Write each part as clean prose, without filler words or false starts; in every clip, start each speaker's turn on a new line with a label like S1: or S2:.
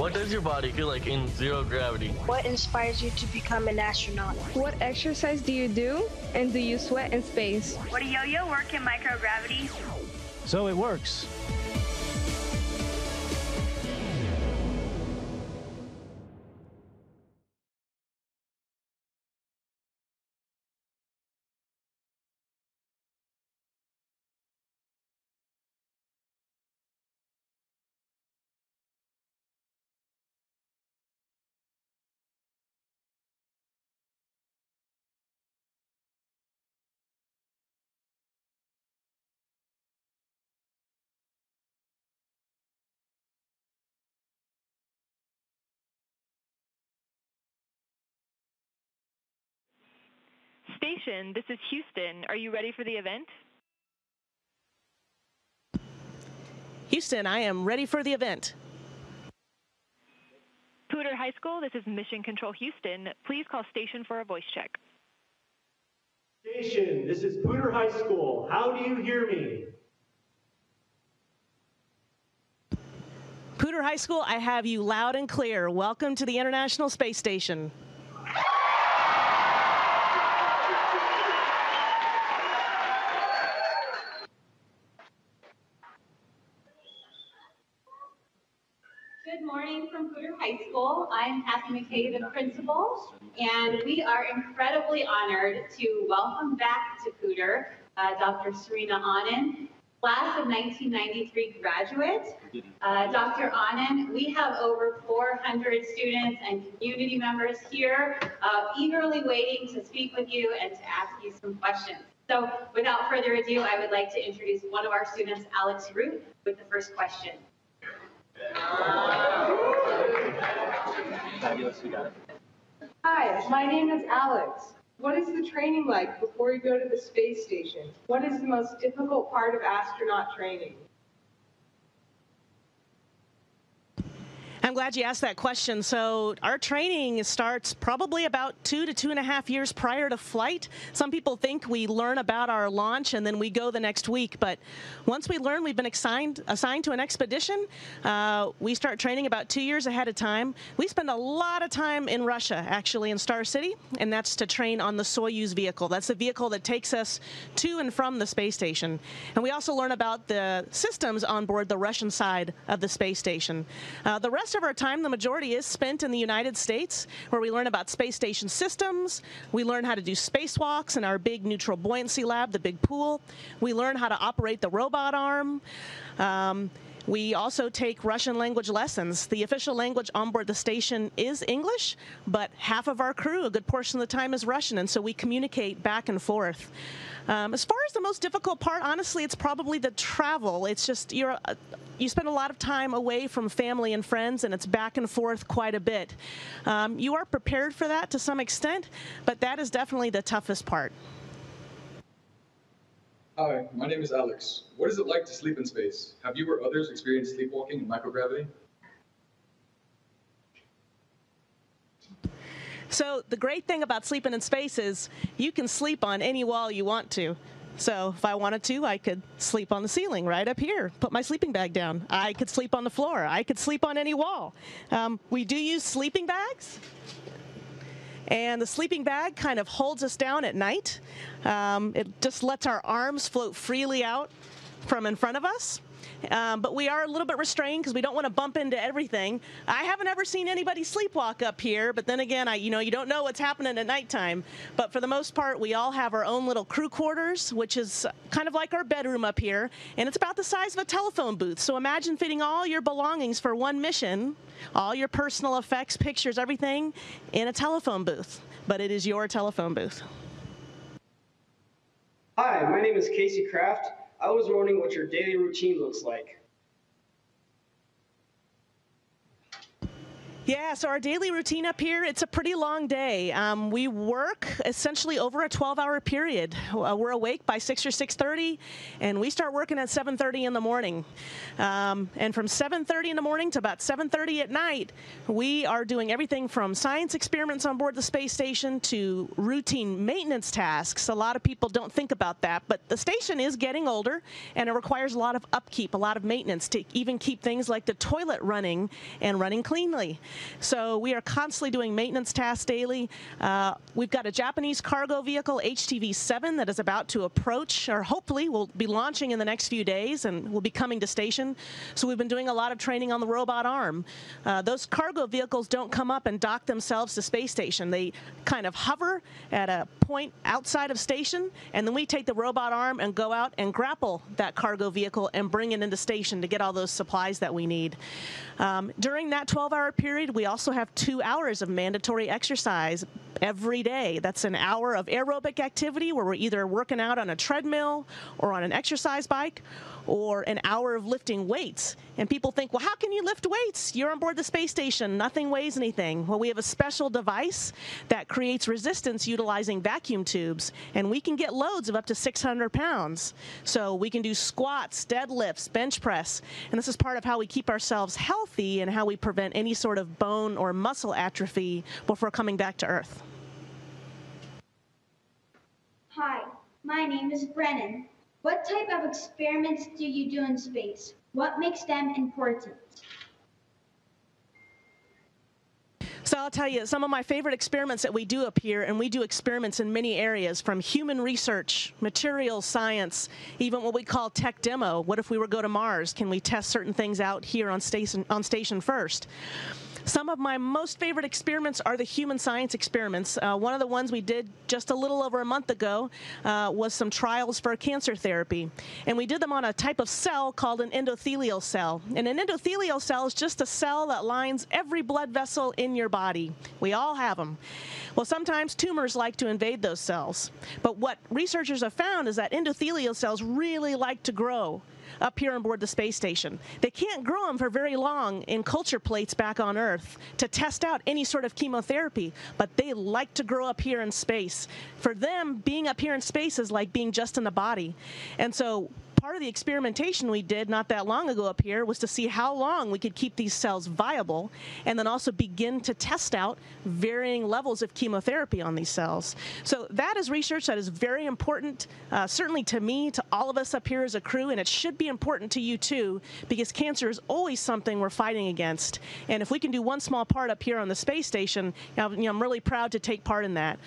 S1: What does your body feel like in zero gravity?
S2: What inspires you to become an astronaut?
S3: What exercise do you do, and do you sweat in space?
S4: Would a yo-yo work in microgravity?
S5: So it works.
S6: Station, this is Houston. Are you ready for the event?
S7: Houston, I am ready for the event.
S6: Poudre High School, this is Mission Control Houston. Please call station for a voice check.
S8: Station, this is Poudre High School. How do you hear me?
S7: Poudre High School, I have you loud and clear. Welcome to the International Space Station.
S9: Good morning from Poudre High School. I'm Kathy McKay, the principal, and we are incredibly honored to welcome back to Poudre Dr. Serena Anand, class of 1993 graduate. Dr. Anand, we have over 400 students and community members here eagerly waiting to speak with you and to ask you some questions. So without further ado, I would like to introduce one of our students, Alex Root, with the first question.
S10: Hi, my name is Alex. What is the training like before you go to the space station? What is the most difficult part of astronaut training?
S7: I'm glad you asked that question. So our training starts probably about 2 to 2.5 years prior to flight. Some people think we learn about our launch and then we go the next week. But once we learn we've been assigned to an expedition, we start training about 2 years ahead of time. We spend a lot of time in Russia, actually, in Star City, and that's to train on the Soyuz vehicle. That's the vehicle that takes us to and from the space station. And we also learn about the systems on board the Russian side of the space station. The rest of our time, the majority is spent in the United States, where we learn about space station systems. We learn how to do spacewalks in our big neutral buoyancy lab, the big pool. We learn how to operate the robot arm. We also take Russian language lessons. The official language on board the station is English, but half of our crew, a good portion of the time, is Russian, and so we communicate back and forth. As far as the most difficult part, honestly, it's probably the travel. It's just you spend a lot of time away from family and friends, and it's back and forth quite a bit. You are prepared for that to some extent, but that is definitely the toughest part.
S11: Hi, my name is Alex. What is it like to sleep in space? Have you or others experienced sleepwalking in microgravity?
S7: So the great thing about sleeping in space is you can sleep on any wall you want to. So if I wanted to, I could sleep on the ceiling right up here, put my sleeping bag down. I could sleep on the floor. I could sleep on any wall. We do use sleeping bags. And the sleeping bag kind of holds us down at night. It just lets our arms float freely out from in front of us. But we are a little bit restrained because we don't want to bump into everything. I haven't ever seen anybody sleepwalk up here, but then again, you don't know what's happening at nighttime. But for the most part, we all have our own little crew quarters, which is kind of like our bedroom up here, and it's about the size of a telephone booth. So imagine fitting all your belongings for one mission, all your personal effects, pictures, everything, in a telephone booth. But it is your telephone booth.
S12: Hi, my name is Casey Kraft. I was wondering what your daily routine looks like.
S7: Yeah, so our daily routine up here, it's a pretty long day. We work essentially over a 12-hour period. We're awake by 6 or 6:30, and we start working at 7:30 in the morning. And from 7:30 in the morning to about 7:30 at night, we are doing everything from science experiments on board the space station to routine maintenance tasks. A lot of people don't think about that, but the station is getting older, and it requires a lot of upkeep, a lot of maintenance to even keep things like the toilet running and running cleanly. So we are constantly doing maintenance tasks daily. We've got a Japanese cargo vehicle, HTV-7, that is about to approach, or hopefully will be launching in the next few days and will be coming to station. So we've been doing a lot of training on the robot arm. Those cargo vehicles don't come up and dock themselves to space station. They kind of hover at a point outside of station, and then we take the robot arm and go out and grapple that cargo vehicle and bring it into station to get all those supplies that we need. During that 12-hour period, we also have 2 hours of mandatory exercise every day. That's an hour of aerobic activity where we're either working out on a treadmill or on an exercise bike, or an hour of lifting weights. And people think, well, how can you lift weights? You're on board the space station. Nothing weighs anything. Well, we have a special device that creates resistance utilizing vacuum tubes, and we can get loads of up to 600 pounds. So we can do squats, deadlifts, bench press, and this is part of how we keep ourselves healthy and how we prevent any sort of bone or muscle atrophy before coming back to Earth.
S13: Hi, my name is Brennan. What type of experiments do you do in space? What makes them important?
S7: So I'll tell you, some of my favorite experiments that we do up here, and we do experiments in many areas, from human research, materials science, even what we call tech demo. What if we were to go to Mars? Can we test certain things out here on station first? Some of my most favorite experiments are the human science experiments. One of the ones we did just a little over a month ago was some trials for cancer therapy. And we did them on a type of cell called an endothelial cell. And an endothelial cell is just a cell that lines every blood vessel in your body. We all have them. Well, sometimes tumors like to invade those cells. But what researchers have found is that endothelial cells really like to grow up here on board the space station. They can't grow them for very long in culture plates back on Earth to test out any sort of chemotherapy, but they like to grow up here in space. For them, being up here in space is like being just in the body. And so part of the experimentation we did not that long ago up here was to see how long we could keep these cells viable, and then also begin to test out varying levels of chemotherapy on these cells. So that is research that is very important, certainly to me, to all of us up here as a crew, and it should be important to you too, because cancer is always something we're fighting against. And if we can do one small part up here on the space station, I'm really proud to take part in that.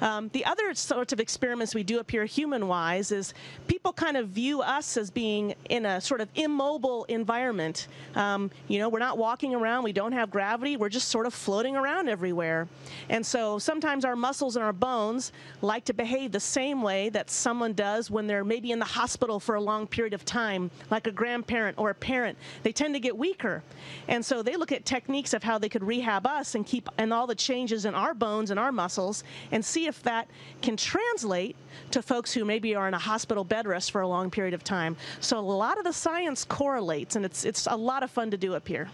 S7: The other sorts of experiments we do up here human-wise is people kind of view us as being in a sort of immobile environment. We're not walking around, we don't have gravity, we're just sort of floating around everywhere. And so sometimes our muscles and our bones like to behave the same way that someone does when they're maybe in the hospital for a long period of time, like a grandparent or a parent. They tend to get weaker. And so they look at techniques of how they could rehab us and keep and all the changes in our bones and our muscles, and see if that can translate to folks who maybe are in a hospital bed rest for a long period of time. So a lot of the science correlates, and it's a lot of fun to do up here.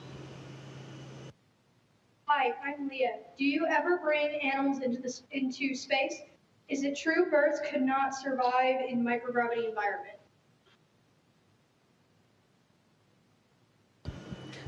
S14: Hi, I'm Leah. Do you ever bring animals into space? Is it true birds could not survive in microgravity environment?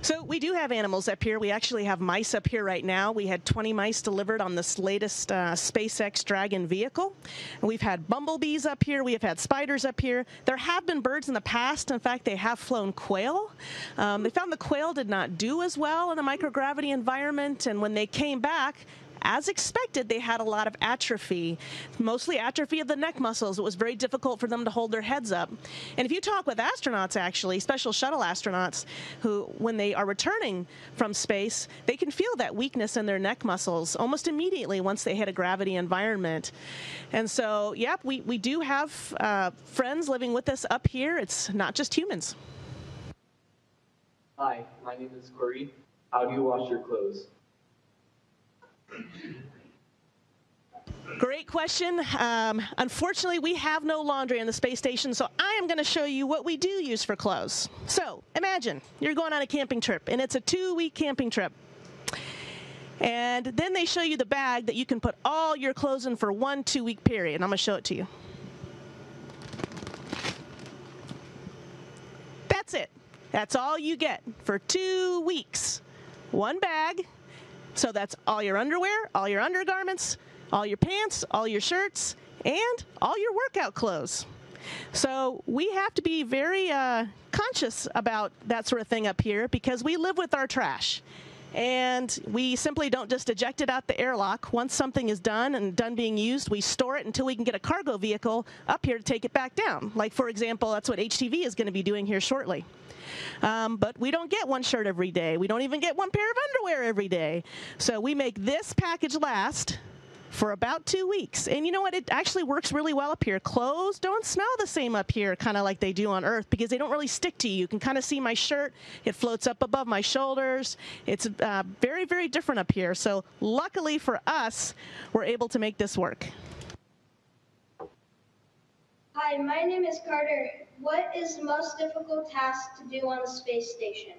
S7: So we do have animals up here. We actually have mice up here right now. We had 20 mice delivered on this latest SpaceX Dragon vehicle. And we've had bumblebees up here. We have had spiders up here. There have been birds in the past. In fact, they have flown quail. They found the quail did not do as well in a microgravity environment. And when they came back, as expected, they had a lot of atrophy, mostly atrophy of the neck muscles. It was very difficult for them to hold their heads up. And if you talk with astronauts, actually, special shuttle astronauts, who, when they are returning from space, they can feel that weakness in their neck muscles almost immediately once they hit a gravity environment. And so, yep, we do have friends living with us up here. It's not just humans.
S15: Hi, my name is Corey. How do you wash your clothes?
S7: Great question. Unfortunately, we have no laundry on the space station, so I am going to show you what we do use for clothes. So imagine you're going on a camping trip, and it's a 2-week camping trip. And then they show you the bag that you can put all your clothes in for 1 2-week period. And I'm going to show it to you. That's it. That's all you get for 2 weeks. One bag. So that's all your underwear, all your undergarments, all your pants, all your shirts, and all your workout clothes. So we have to be very conscious about that sort of thing up here because we live with our trash. And we simply don't just eject it out the airlock. Once something is done and done being used, we store it until we can get a cargo vehicle up here to take it back down. Like, for example, that's what HTV is going to be doing here shortly. But we don't get one shirt every day. We don't even get one pair of underwear every day. So we make this package last for about 2 weeks. And you know what? It actually works really well up here. Clothes don't smell the same up here, kind of like they do on Earth, because they don't really stick to you. You can kind of see my shirt. It floats up above my shoulders. It's very, very different up here. So luckily for us, we're able to make this work.
S13: Hi, my name is Carter. What is the most difficult task to do on the space station?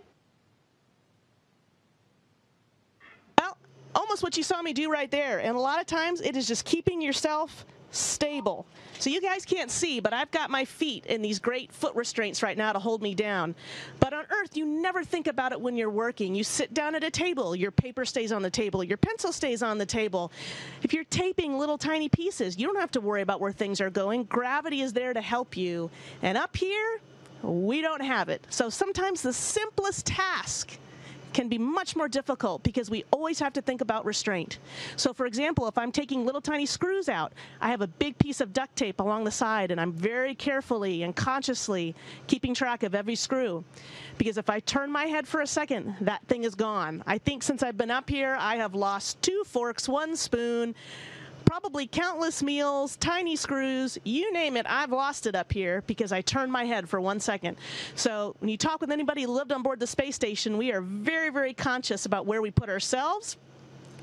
S7: Well, almost what you saw me do right there. And a lot of times it is just keeping yourself stable. So you guys can't see, but I've got my feet in these great foot restraints right now to hold me down. But on Earth, you never think about it when you're working. You sit down at a table, your paper stays on the table, your pencil stays on the table. If you're taping little tiny pieces, you don't have to worry about where things are going. Gravity is there to help you. And up here, we don't have it. So sometimes the simplest task can be much more difficult because we always have to think about restraint. So for example, if I'm taking little tiny screws out, I have a big piece of duct tape along the side and I'm very carefully and consciously keeping track of every screw. Because if I turn my head for a second, that thing is gone. I think since I've been up here, I have lost 2 forks, 1 spoon, probably countless meals, tiny screws, you name it, I've lost it up here because I turned my head for 1 second. So when you talk with anybody who lived on board the space station, we are very, very conscious about where we put ourselves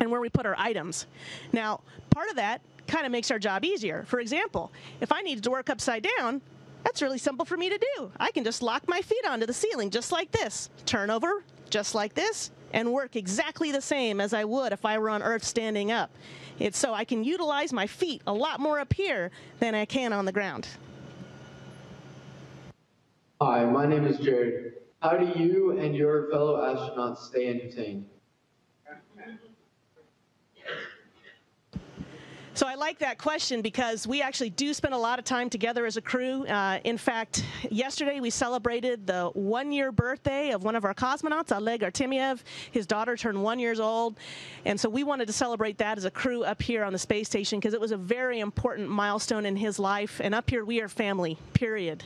S7: and where we put our items. Now, part of that kind of makes our job easier. For example, if I needed to work upside down, that's really simple for me to do. I can just lock my feet onto the ceiling just like this, turn over just like this, and work exactly the same as I would if I were on Earth standing up. It's so I can utilize my feet a lot more up here than I can on the ground.
S15: Hi, my name is Jared. How do you and your fellow astronauts stay entertained?
S7: So I like that question because we actually do spend a lot of time together as a crew. In fact, yesterday we celebrated the 1-year birthday of one of our cosmonauts, Oleg Artemyev. His daughter turned 1 year old. And so we wanted to celebrate that as a crew up here on the space station because it was a very important milestone in his life. And up here we are family, period.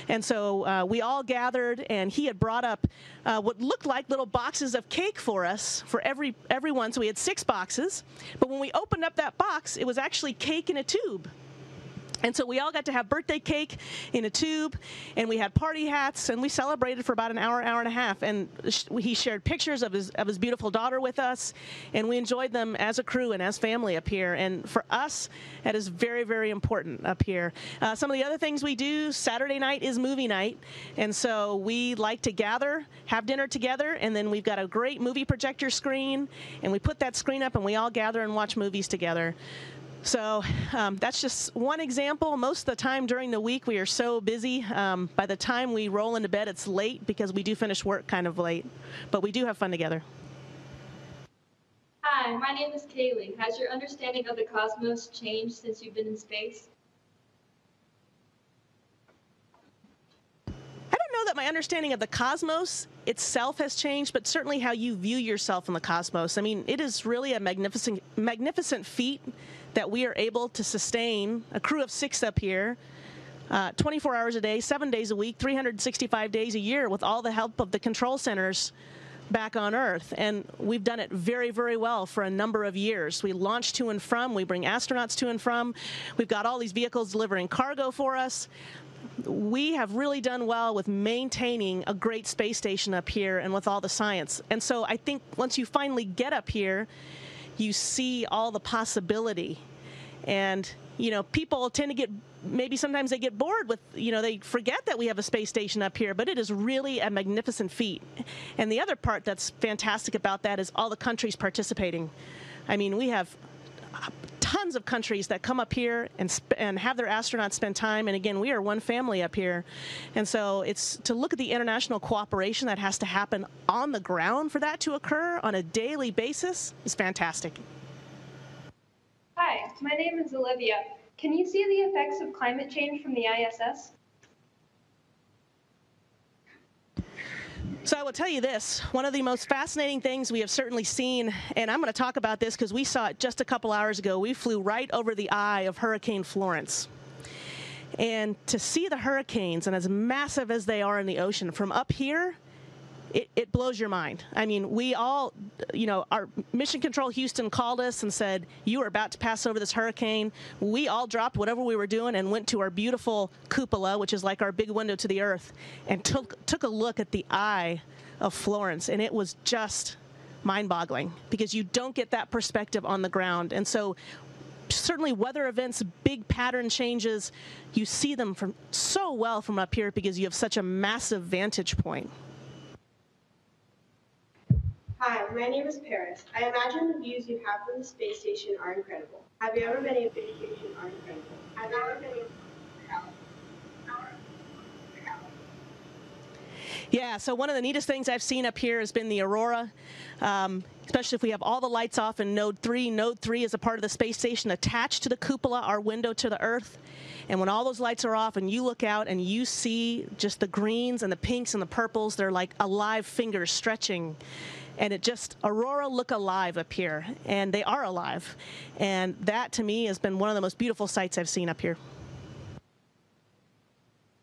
S7: And so we all gathered and he had brought up what looked like little boxes of cake for us, for everyone. So we had 6 boxes. But when we opened up that box, it was actually cake in a tube. And so we all got to have birthday cake in a tube, and we had party hats, and we celebrated for about an hour, hour and a half. And he shared pictures of his beautiful daughter with us, and we enjoyed them as a crew and as family up here. And for us, that is very, very important up here. Some of the other things we do, Saturday night is movie night, and so we like to gather, have dinner together, and then we've got a great movie projector screen, and we put that screen up, and we all gather and watch movies together. So that's just one example. Most of the time during the week, we are so busy. By the time we roll into bed, it's late because we do finish work kind of late. But we do have fun together.
S16: Hi, my name is Kaylee. Has your understanding of the cosmos changed since you've been in space?
S7: I don't know that my understanding of the cosmos itself has changed, but certainly how you view yourself in the cosmos. I mean, it is really a magnificent feat that we are able to sustain a crew of 6 up here, 24 hours a day, 7 days a week, 365 days a year with all the help of the control centers back on Earth. And we've done it very, very well for a number of years. We launch to and from. We bring astronauts to and from. We've got all these vehicles delivering cargo for us. We have really done well with maintaining a great space station up here and with all the science. And so I think once you finally get up here, you see all the possibility. And you know, people tend to get, maybe sometimes they get bored with, you know, they forget that we have a space station up here, but it is really a magnificent feat. And the other part that's fantastic about that is all the countries participating. I mean, we have tons of countries that come up here and have their astronauts spend time. And again, we are one family up here. And so it's to look at the international cooperation that has to happen on the ground for that to occur on a daily basis is fantastic.
S14: Hi, my name is Olivia. Can you see the effects of climate change from the ISS?
S7: So I will tell you this, one of the most fascinating things we have certainly seen, and I'm going to talk about this because we saw it just a couple hours ago. We flew right over the eye of Hurricane Florence. And to see the hurricanes, and as massive as they are in the ocean, from up here, it blows your mind. I mean, we all, you know, our Mission Control Houston called us and said, you are about to pass over this hurricane. We all dropped whatever we were doing and went to our beautiful cupola, which is like our big window to the earth, and took a look at the eye of Florence. And it was just mind-boggling because you don't get that perspective on the ground. And so certainly weather events, big pattern changes, you see them from so well from up here because you have such a massive vantage point.
S17: Hi, my name is Paris. I imagine the views you have from the space station are incredible. Have you ever been a space station are incredible? Have you ever been a
S7: Yeah, so one of the neatest things I've seen up here has been the aurora, especially if we have all the lights off in Node 3. Node 3 is a part of the space station attached to the cupola, our window to the Earth. And when all those lights are off and you look out and you see just the greens and the pinks and the purples, they're like alive fingers stretching. And it just, aurora look alive up here, and they are alive. And that, to me, has been one of the most beautiful sights I've seen up here.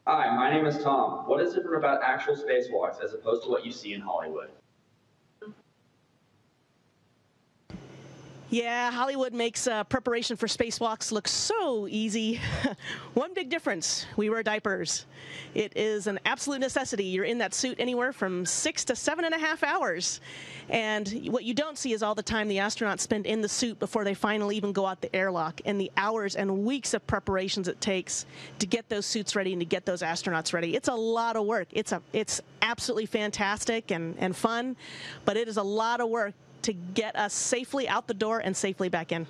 S18: Hi, my name is Tom. What is different about actual spacewalks as opposed to what you see in Hollywood?
S7: Yeah, Hollywood makes preparation for spacewalks look so easy. One big difference, we wear diapers. It is an absolute necessity. You're in that suit anywhere from 6 to 7.5 hours. And what you don't see is all the time the astronauts spend in the suit before they finally even go out the airlock, and the hours and weeks of preparations it takes to get those suits ready and to get those astronauts ready. It's a lot of work. It's absolutely fantastic and fun, but it is a lot of work to get us safely out the door and safely back in.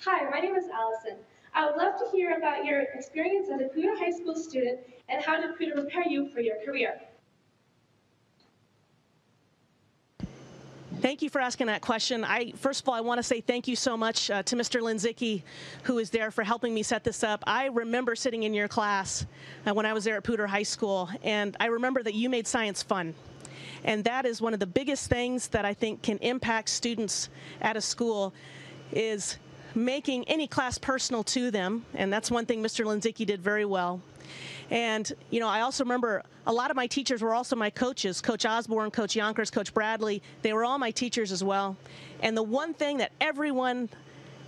S14: Hi, my name is Allison. I would love to hear about your experience as a Poudre High School student and how did Poudre prepare you for your career?
S7: Thank you for asking that question. First of all, I want to say thank you so much to Mr. Linzicki, who is there for helping me set this up. I remember sitting in your class when I was there at Poudre High School, and I remember that you made science fun. And that is one of the biggest things that I think can impact students at a school is making any class personal to them. And that's one thing Mr. Linzicki did very well. And, you know, I also remember a lot of my teachers were also my coaches. Coach Osborne, Coach Yonkers, Coach Bradley, they were all my teachers as well. And the one thing that everyone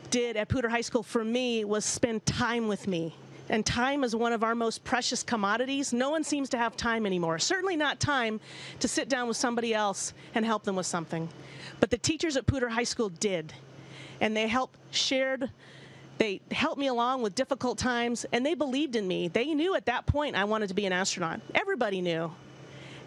S7: did at Poudre High School for me was spend time with me. And time is one of our most precious commodities. No one seems to have time anymore. Certainly not time to sit down with somebody else and help them with something. But the teachers at Poudre High School did. And they helped me along with difficult times, and they believed in me. They knew at that point I wanted to be an astronaut. Everybody knew.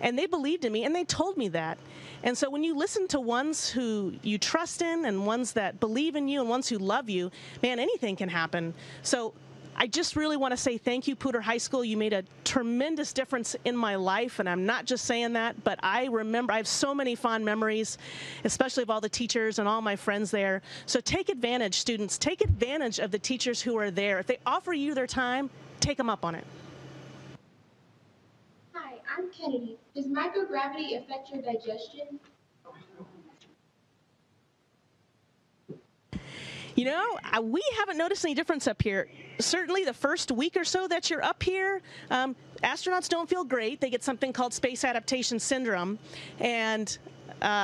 S7: And they believed in me, and they told me that. And so when you listen to ones who you trust in and ones that believe in you and ones who love you, man, anything can happen. So I just really want to say thank you, Poudre High School. You made a tremendous difference in my life, and I'm not just saying that, but I have so many fond memories, especially of all the teachers and all my friends there. So take advantage, students. Take advantage of the teachers who are there. If they offer you their time, take them up on it.
S13: Hi, I'm Kennedy. Does microgravity affect your digestion?
S7: You know, we haven't noticed any difference up here. Certainly the first week or so that you're up here, astronauts don't feel great. They get something called space adaptation syndrome, and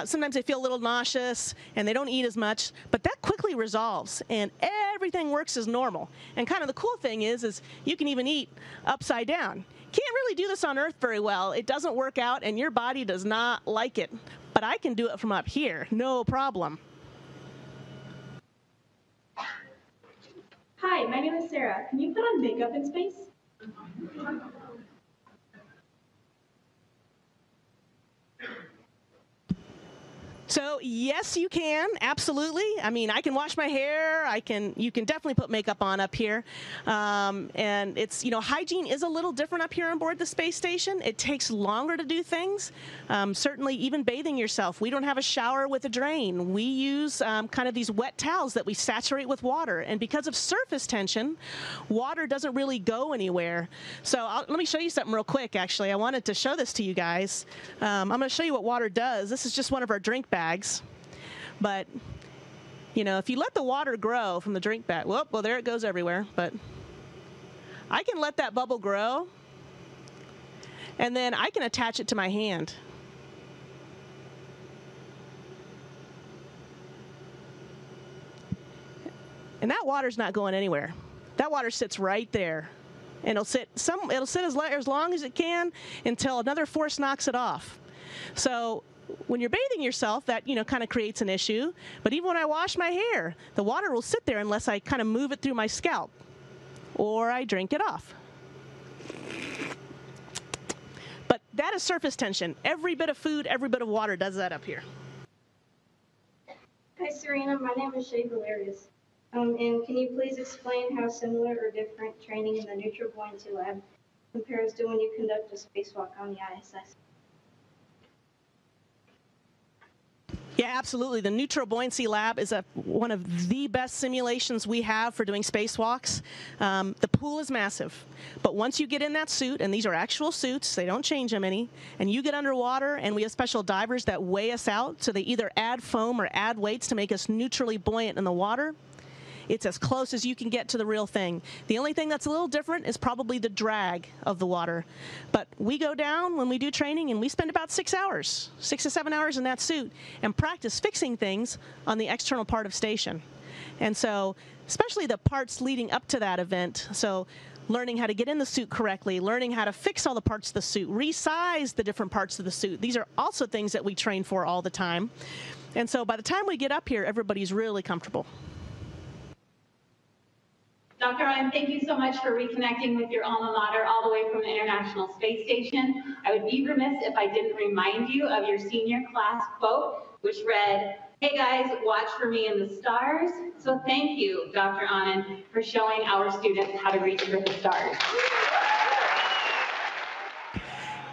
S7: sometimes they feel a little nauseous and they don't eat as much, but that quickly resolves and everything works as normal. And kind of the cool thing is you can even eat upside down. Can't really do this on Earth very well. It doesn't work out and your body does not like it, but I can do it from up here, no problem.
S17: Hi, my name is Sarah. Can you put on makeup in space?
S7: So yes, you can, absolutely. I mean, I can wash my hair. You can definitely put makeup on up here. And it's, hygiene is a little different up here on board the space station. It takes longer to do things. Certainly even bathing yourself. We don't have a shower with a drain. We use kind of these wet towels that we saturate with water. And because of surface tension, water doesn't really go anywhere. So let me show you something real quick, actually. I wanted to show this to you guys. I'm going to show you what water does. This is just one of our drink bags. But, if you let the water grow from the drink bag, well, there it goes everywhere. But I can let that bubble grow, and then I can attach it to my hand. And that water's not going anywhere. That water sits right there. And it'll sit as long as it can until another force knocks it off. So when you're bathing yourself, that kind of creates an issue. But even when I wash my hair, the water will sit there unless I kind of move it through my scalp or I drink it off. But that is surface tension. Every bit of food, every bit of water does that up here.
S17: Hi, Serena. My name is Shay Valerius. And can you please explain how similar or different training in the Neutral Buoyancy Lab compares to when you conduct a spacewalk on the ISS?
S7: Yeah, absolutely. The Neutral Buoyancy Lab is one of the best simulations we have for doing spacewalks. The pool is massive, but once you get in that suit, and these are actual suits, they don't change them any, and you get underwater, and we have special divers that weigh us out, so they either add foam or add weights to make us neutrally buoyant in the water. It's as close as you can get to the real thing. The only thing that's a little different is probably the drag of the water. But we go down when we do training, and we spend about 6 to 7 hours in that suit and practice fixing things on the external part of station. And so, especially the parts leading up to that event, so learning how to get in the suit correctly, learning how to fix all the parts of the suit, resize the different parts of the suit. These are also things that we train for all the time. And so by the time we get up here, everybody's really comfortable.
S9: Dr. Ryan, thank you so much for reconnecting with your alma mater all the way from the International Space Station. I would be remiss if I didn't remind you of your senior class quote, which read, "Hey guys, watch for me in the stars." So thank you, Dr. Anand, for showing our students how to reach for the stars.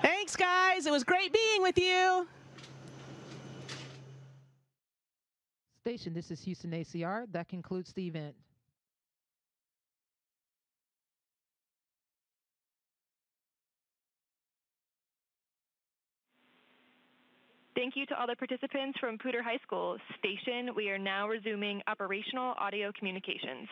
S7: Thanks, guys. It was great being with you.
S19: Station, this is Houston ACR. That concludes the event.
S6: Thank you to all the participants from Poudre High School. Station, we are now resuming operational audio communications.